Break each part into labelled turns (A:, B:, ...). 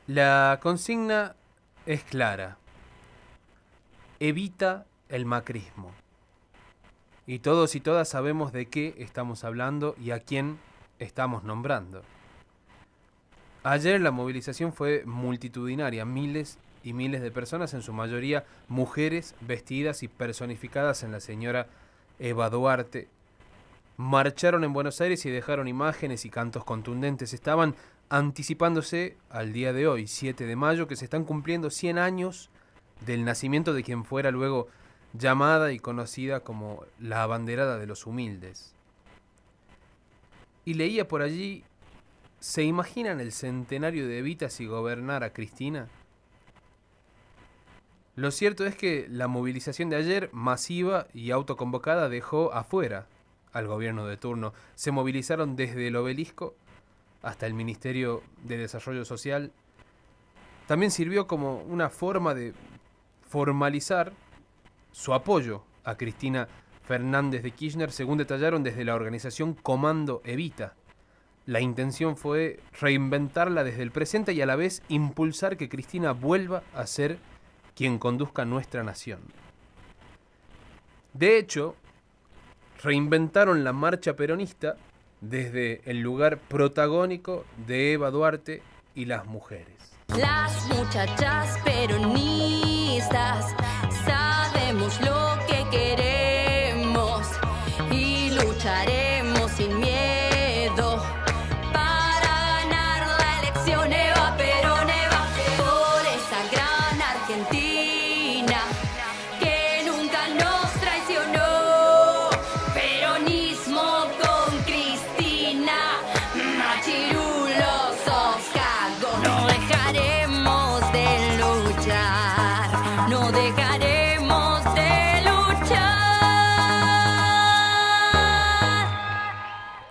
A: La consigna es clara. Evita el macrismo. Y todos y todas sabemos de qué estamos hablando y a quién estamos nombrando. Ayer la movilización fue multitudinaria, miles y miles de personas, en su mayoría mujeres vestidas y personificadas en la señora Eva Duarte, marcharon en Buenos Aires y dejaron imágenes y cantos contundentes. Estaban anticipándose al día de hoy, 7 de mayo, que se están cumpliendo 100 años del nacimiento de quien fuera luego llamada y conocida como la abanderada de los humildes. Y leía por allí, ¿se imaginan el centenario de Evita si gobernara Cristina? Lo cierto es que la movilización de ayer, masiva y autoconvocada, dejó afuera al gobierno de turno. Se movilizaron desde el Obelisco hasta el Ministerio de Desarrollo Social. También sirvió como una forma de formalizar su apoyo a Cristina Fernández de Kirchner, según detallaron desde la organización Comando Evita. La intención fue reinventarla desde el presente y a la vez impulsar que Cristina vuelva a ser quien conduzca nuestra nación. De hecho, reinventaron la marcha peronista desde el lugar protagónico de Eva Duarte y las mujeres.
B: Las muchachas peronistas sabemos lo que queremos y lucharemos sin miedo para ganar la elección. Eva Perón, Eva, por esa gran Argentina que nunca nos traicionó. Peronismo con Cristina, machirulos, sos cagón. No dejaremos de luchar, no dejaremos de luchar.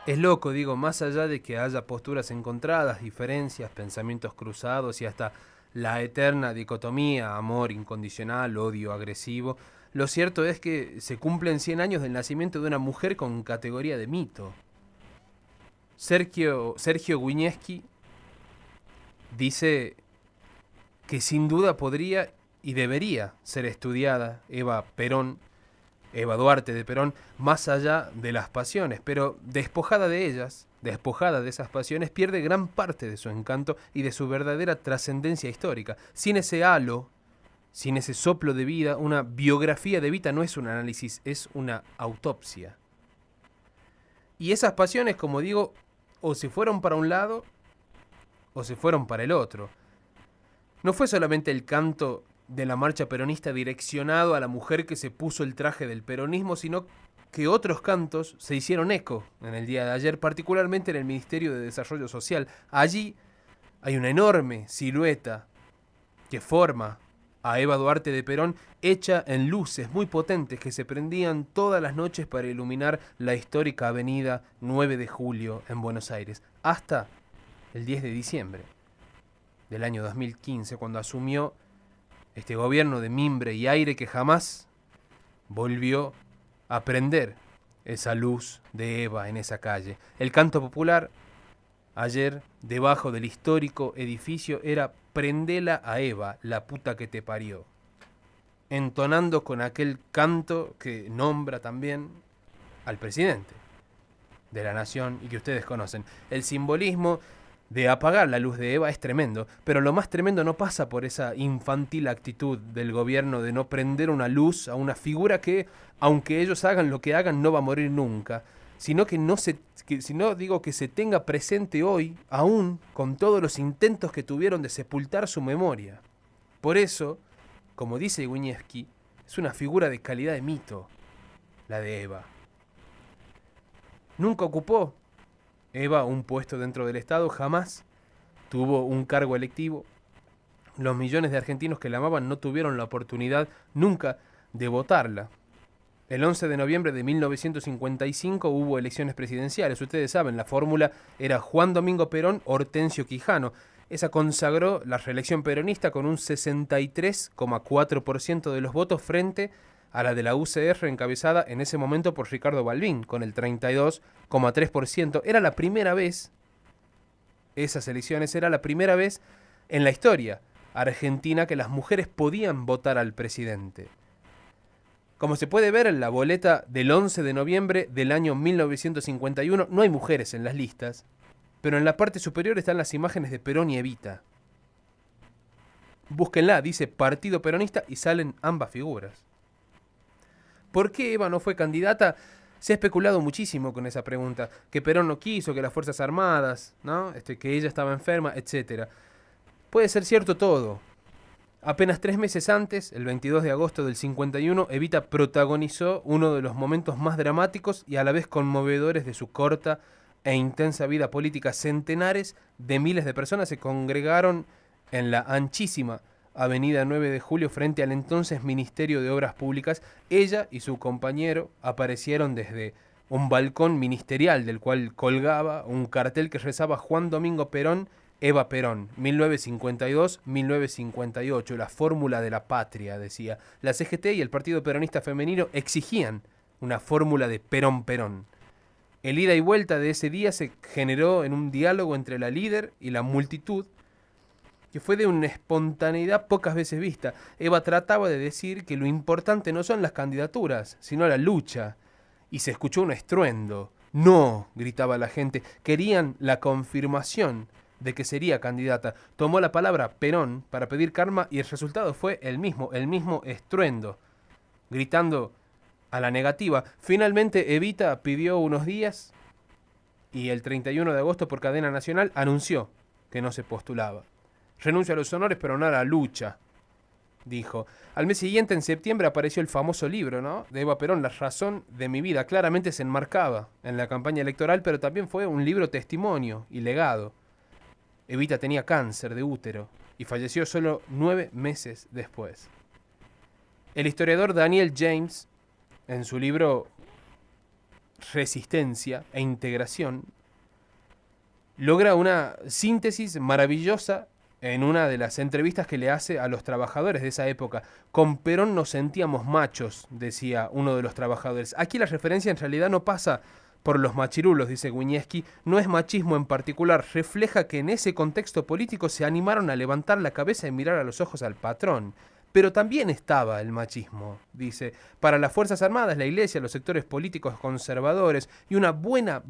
A: Es loco, digo, más allá de que haya posturas encontradas, diferencias, pensamientos cruzados y hasta la eterna dicotomía, amor incondicional, odio agresivo, lo cierto es que se cumplen 100 años del nacimiento de una mujer con categoría de mito. Sergio Wiñeski dice que sin duda podría y debería ser estudiada Eva Duarte de Perón, más allá de las pasiones, pero despojada de ellas, despojada de esas pasiones, pierde gran parte de su encanto y de su verdadera trascendencia histórica. Sin ese halo, sin ese soplo de vida, una biografía de Evita no es un análisis, es una autopsia. Y esas pasiones, como digo, o se fueron para un lado o se fueron para el otro. No fue solamente el canto de la marcha peronista direccionado a la mujer que se puso el traje del peronismo, sino que otros cantos se hicieron eco en el día de ayer, particularmente en el Ministerio de Desarrollo Social. Allí hay una enorme silueta que forma a Eva Duarte de Perón, hecha en luces muy potentes que se prendían todas las noches para iluminar la histórica avenida 9 de Julio en Buenos Aires, hasta el 10 de diciembre del año 2015, cuando asumió este gobierno de mimbre y aire que jamás volvió a prender esa luz de Eva en esa calle. El canto popular ayer, debajo del histórico edificio, era "Prendela a Eva, la puta que te parió", entonando con aquel canto que nombra también al presidente de la nación y que ustedes conocen. El simbolismo de apagar la luz de Eva es tremendo, pero lo más tremendo no pasa por esa infantil actitud del gobierno de no prender una luz a una figura que, aunque ellos hagan lo que hagan, no va a morir nunca, sino que que se tenga presente hoy, aún con todos los intentos que tuvieron de sepultar su memoria. Por eso, como dice Wiñeski, es una figura de calidad de mito, la de Eva. Nunca ocupó Eva un puesto dentro del Estado, jamás tuvo un cargo electivo. Los millones de argentinos que la amaban no tuvieron la oportunidad nunca de votarla. El 11 de noviembre de 1955 hubo elecciones presidenciales. Ustedes saben, la fórmula era Juan Domingo Perón, Hortensio Quijano. Esa consagró la reelección peronista con un 63,4% de los votos frente a la de la UCR, encabezada en ese momento por Ricardo Balbín, con el 32,3%. Era la primera vez, esas elecciones, era la primera vez en la historia argentina que las mujeres podían votar al presidente. Como se puede ver en la boleta del 11 de noviembre del año 1951, no hay mujeres en las listas, pero en la parte superior están las imágenes de Perón y Evita. Búsquenla, dice Partido Peronista y salen ambas figuras. ¿Por qué Eva no fue candidata? Se ha especulado muchísimo con esa pregunta. Que Perón no quiso, que las Fuerzas Armadas, ¿no? Que ella estaba enferma, etc. Puede ser cierto todo. Apenas 3 meses antes, el 22 de agosto del 51, Evita protagonizó uno de los momentos más dramáticos y a la vez conmovedores de su corta e intensa vida política. Centenares de miles de personas se congregaron en la anchísima Avenida 9 de Julio frente al entonces Ministerio de Obras Públicas. Ella y su compañero aparecieron desde un balcón ministerial del cual colgaba un cartel que rezaba Juan Domingo Perón, Eva Perón, 1952-1958, la fórmula de la patria, decía. La CGT y el Partido Peronista Femenino exigían una fórmula de Perón-Perón. El ida y vuelta de ese día se generó en un diálogo entre la líder y la multitud, que fue de una espontaneidad pocas veces vista. Eva trataba de decir que lo importante no son las candidaturas, sino la lucha. Y se escuchó un estruendo. ¡No!, gritaba la gente. Querían la confirmación de que sería candidata. Tomó la palabra Perón para pedir karma y el resultado fue el mismo estruendo, gritando a la negativa. Finalmente Evita pidió unos días y el 31 de agosto por cadena nacional anunció que no se postulaba. Renuncio a los honores, pero no a la lucha, dijo. Al mes siguiente, en septiembre, apareció el famoso libro, ¿no?, de Eva Perón, La razón de mi vida. Claramente se enmarcaba en la campaña electoral, pero también fue un libro testimonio y legado. Evita tenía cáncer de útero y falleció solo 9 meses después. El historiador Daniel James, en su libro Resistencia e Integración, logra una síntesis maravillosa en una de las entrevistas que le hace a los trabajadores de esa época. Con Perón nos sentíamos machos, decía uno de los trabajadores. Aquí la referencia en realidad no pasa por los machirulos, dice Wiñeski, no es machismo en particular, refleja que en ese contexto político se animaron a levantar la cabeza y mirar a los ojos al patrón. Pero también estaba el machismo, dice, para las Fuerzas Armadas, la Iglesia, los sectores políticos conservadores y una buena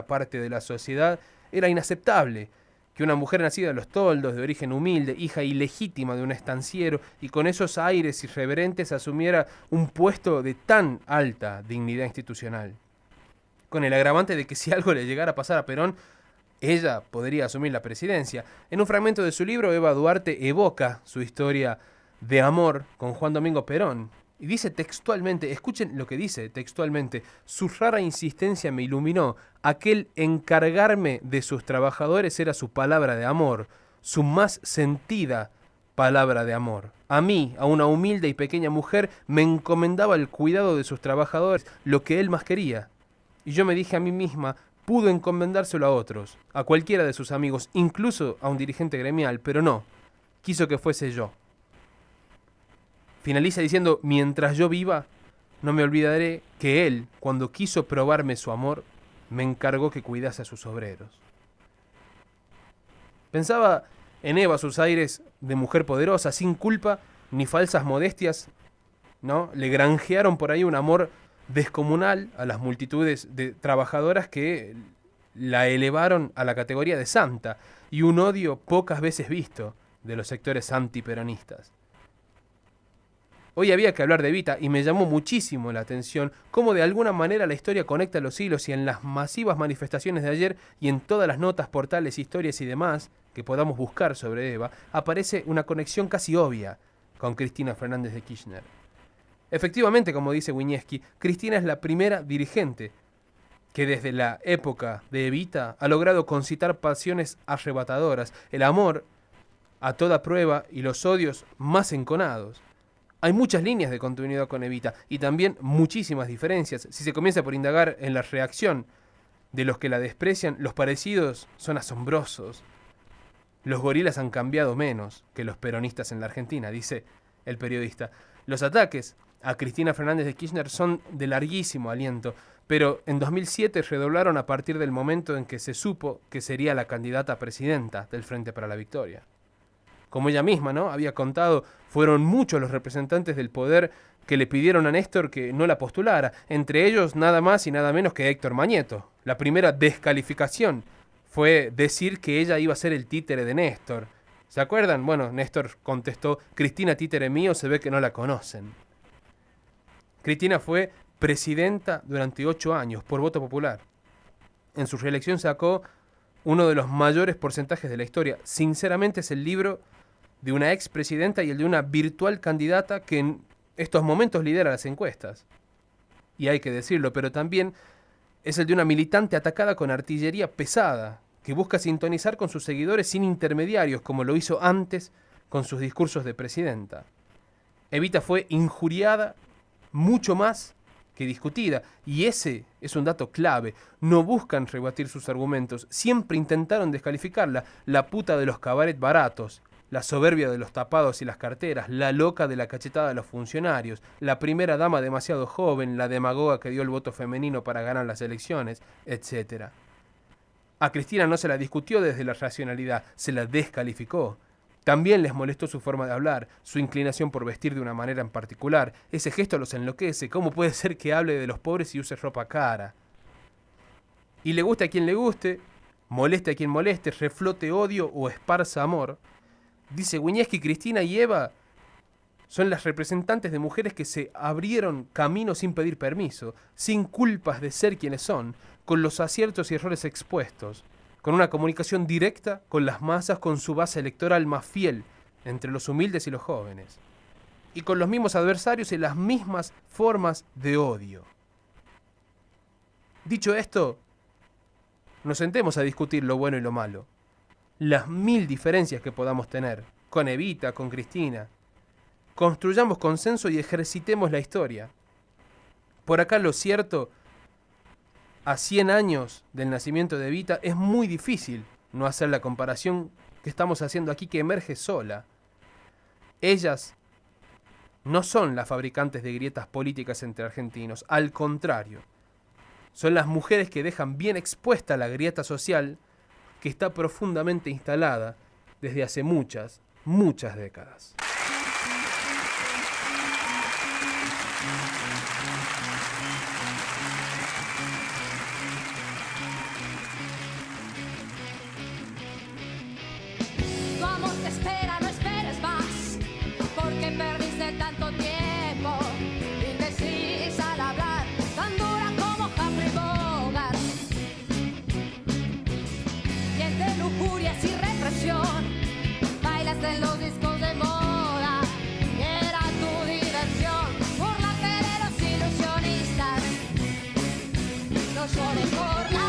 A: parte de la sociedad era inaceptable que una mujer nacida de los toldos, de origen humilde, hija ilegítima de un estanciero, y con esos aires irreverentes asumiera un puesto de tan alta dignidad institucional. Con el agravante de que si algo le llegara a pasar a Perón, ella podría asumir la presidencia. En un fragmento de su libro, Eva Duarte evoca su historia de amor con Juan Domingo Perón. Y dice textualmente, escuchen lo que dice textualmente, su rara insistencia me iluminó, aquel encargarme de sus trabajadores era su palabra de amor, su más sentida palabra de amor. A mí, a una humilde y pequeña mujer, me encomendaba el cuidado de sus trabajadores, lo que él más quería. Y yo me dije a mí misma, pudo encomendárselo a otros, a cualquiera de sus amigos, incluso a un dirigente gremial, pero no, quiso que fuese yo. Finaliza diciendo, mientras yo viva, no me olvidaré que él, cuando quiso probarme su amor, me encargó que cuidase a sus obreros. Pensaba en Eva, sus aires de mujer poderosa, sin culpa ni falsas modestias, ¿no? Le granjearon por ahí un amor descomunal a las multitudes de trabajadoras que la elevaron a la categoría de santa y un odio pocas veces visto de los sectores antiperonistas. Hoy había que hablar de Evita y me llamó muchísimo la atención cómo de alguna manera la historia conecta los hilos y en las masivas manifestaciones de ayer y en todas las notas, portales, historias y demás que podamos buscar sobre Eva, aparece una conexión casi obvia con Cristina Fernández de Kirchner. Efectivamente, como dice Wiñeski, Cristina es la primera dirigente que desde la época de Evita ha logrado concitar pasiones arrebatadoras, el amor a toda prueba y los odios más enconados. Hay muchas líneas de continuidad con Evita y también muchísimas diferencias. Si se comienza por indagar en la reacción de los que la desprecian, los parecidos son asombrosos. Los gorilas han cambiado menos que los peronistas en la Argentina, dice el periodista. Los ataques a Cristina Fernández de Kirchner son de larguísimo aliento, pero en 2007 redoblaron a partir del momento en que se supo que sería la candidata a presidenta del Frente para la Victoria. Como ella misma, ¿no?, había contado, fueron muchos los representantes del poder que le pidieron a Néstor que no la postulara, entre ellos nada más y nada menos que Héctor Mañeto. La primera descalificación fue decir que ella iba a ser el títere de Néstor. ¿Se acuerdan? Bueno, Néstor contestó: Cristina, títere mío, se ve que no la conocen. Cristina fue presidenta durante 8 años por voto popular. En su reelección sacó uno de los mayores porcentajes de la historia. Sinceramente es el libro de una expresidenta y el de una virtual candidata que en estos momentos lidera las encuestas. Y hay que decirlo, pero también es el de una militante atacada con artillería pesada, que busca sintonizar con sus seguidores sin intermediarios, como lo hizo antes con sus discursos de presidenta. Evita fue injuriada mucho más que discutida, y ese es un dato clave. No buscan rebatir sus argumentos, siempre intentaron descalificarla: la puta de los cabaret baratos, la soberbia de los tapados y las carteras, la loca de la cachetada de los funcionarios, la primera dama demasiado joven, la demagoga que dio el voto femenino para ganar las elecciones, etc. A Cristina no se la discutió desde la racionalidad, se la descalificó. También les molestó su forma de hablar, su inclinación por vestir de una manera en particular. Ese gesto los enloquece. ¿Cómo puede ser que hable de los pobres y use ropa cara? Y le guste a quien le guste, moleste a quien moleste, reflote odio o esparza amor. Dice Wiñeski: Cristina y Eva son las representantes de mujeres que se abrieron camino sin pedir permiso, sin culpas de ser quienes son, con los aciertos y errores expuestos, con una comunicación directa con las masas, con su base electoral más fiel entre los humildes y los jóvenes, y con los mismos adversarios y las mismas formas de odio. Dicho esto, nos sentemos a discutir lo bueno y lo malo, las 1000 diferencias que podamos tener, con Evita, con Cristina. Construyamos consenso y ejercitemos la historia. Por acá lo cierto, a 100 años del nacimiento de Evita, es muy difícil no hacer la comparación que estamos haciendo aquí, que emerge sola. Ellas no son las fabricantes de grietas políticas entre argentinos, al contrario, son las mujeres que dejan bien expuesta la grieta social que está profundamente instalada desde hace muchas, muchas décadas.
B: Tu amor te espera, no esperes más, porque perdiste tanto tiempo. Indecisa al hablar, tan dura como Humphrey Bogart. Piel de lujurias y represión, bailaste en los discos de moda, y era tu diversión. Burlarte de los ilusionistas, no llores por la